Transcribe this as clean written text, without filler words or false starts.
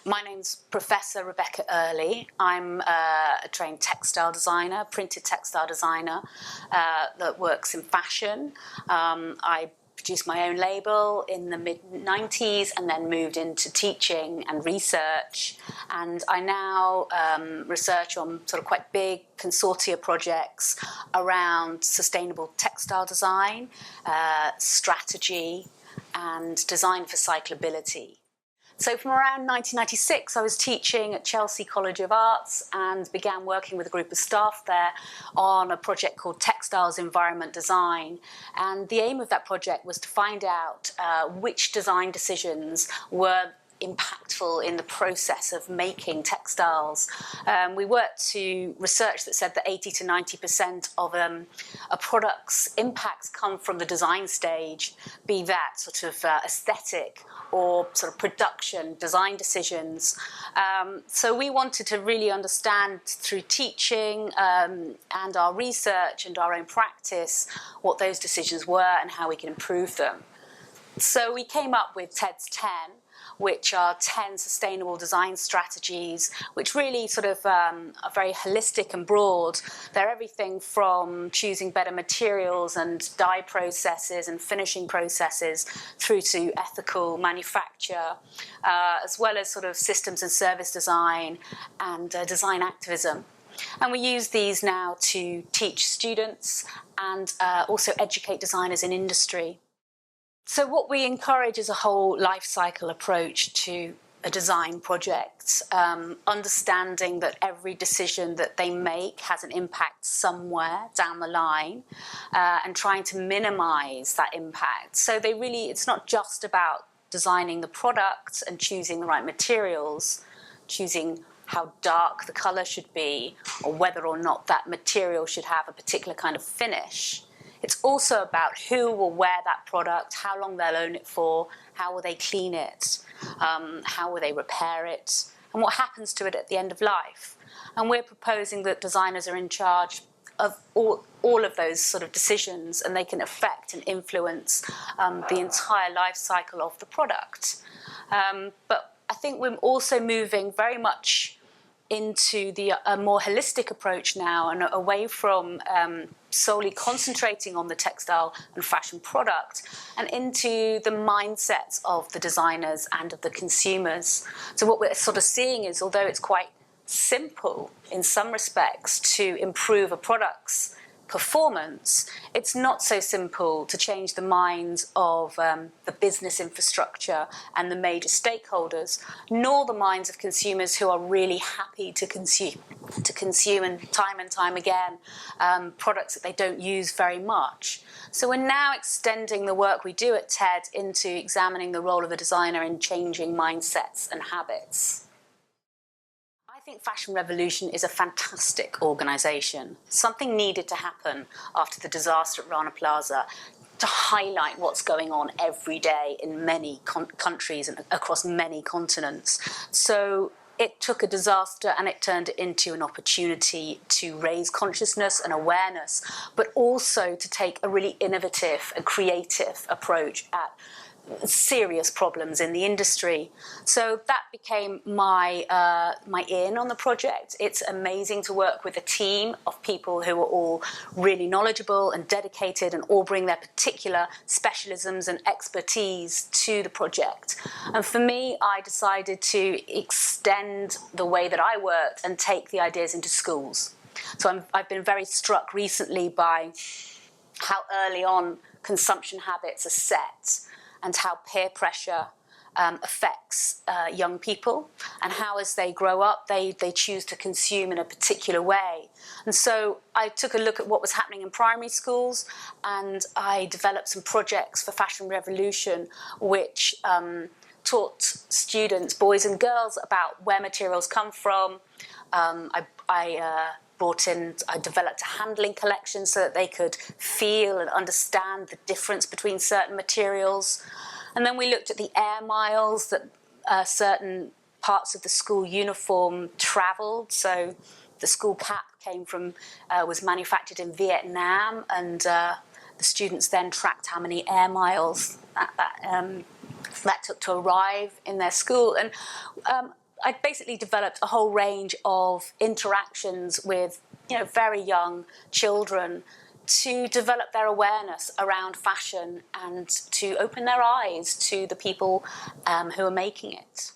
My name's Professor Rebecca Earley. I'm a trained textile designer, printed textile designer that works in fashion. I produced my own label in the mid-90s and then moved into teaching and research. And I now research on sort of quite big consortia projects around sustainable textile design, strategy, and design for cyclability. So from around 1996, I was teaching at Chelsea College of Arts and began working with a group of staff there on a project called Textiles Environment Design. And the aim of that project was to find out which design decisions were impactful in the process of making textiles. We worked to research that said that 80 to 90% of a product's impacts come from the design stage, be that sort of aesthetic or sort of production design decisions. So we wanted to really understand through teaching and our research and our own practice what those decisions were and how we can improve them. So we came up with TED's 10, which are 10 sustainable design strategies, which really sort of are very holistic and broad. They're everything from choosing better materials and dye processes and finishing processes through to ethical manufacture, as well as sort of systems and service design and design activism. And we use these now to teach students and also educate designers in industry. So what we encourage is a whole life cycle approach to a design project, understanding that every decision that they make has an impact somewhere down the line, and trying to minimize that impact. So it's not just about designing the product and choosing the right materials, choosing how dark the color should be, or whether or not that material should have a particular kind of finish. It's also about who will wear that product, how long they'll own it for, how will they clean it, how will they repair it, and what happens to it at the end of life. And we're proposing that designers are in charge of all of those sort of decisions, and they can affect and influence the entire life cycle of the product. But I think we're also moving very much into a more holistic approach now and away from solely concentrating on the textile and fashion product and into the mindsets of the designers and of the consumers. So what we're sort of seeing is, although it's quite simple in some respects to improve a product's performance, it's not so simple to change the minds of the business infrastructure and the major stakeholders, nor the minds of consumers who are really happy to consume and time again products that they don't use very much. So we're now extending the work we do at TED into examining the role of the designer in changing mindsets and habits. I think Fashion Revolution is a fantastic organisation. Something needed to happen after the disaster at Rana Plaza to highlight what's going on every day in many countries and across many continents. So it took a disaster and it turned it into an opportunity to raise consciousness and awareness, but also to take a really innovative and creative approach at serious problems in the industry. So that became my in on the project. It's amazing to work with a team of people who are all really knowledgeable and dedicated and all bring their particular specialisms and expertise to the project. And for me, I decided to extend the way that I worked and take the ideas into schools. So I've been very struck recently by how early on consumption habits are set, and how peer pressure affects young people, and how as they grow up they choose to consume in a particular way. And so I took a look at what was happening in primary schools, and I developed some projects for Fashion Revolution which taught students, boys and girls, about where materials come from. I developed a handling collection so that they could feel and understand the difference between certain materials. And then we looked at the air miles that certain parts of the school uniform travelled. So the school cap was manufactured in Vietnam, and the students then tracked how many air miles that took to arrive in their school. And I basically developed a whole range of interactions with, very young children to develop their awareness around fashion and to open their eyes to the people who are making it.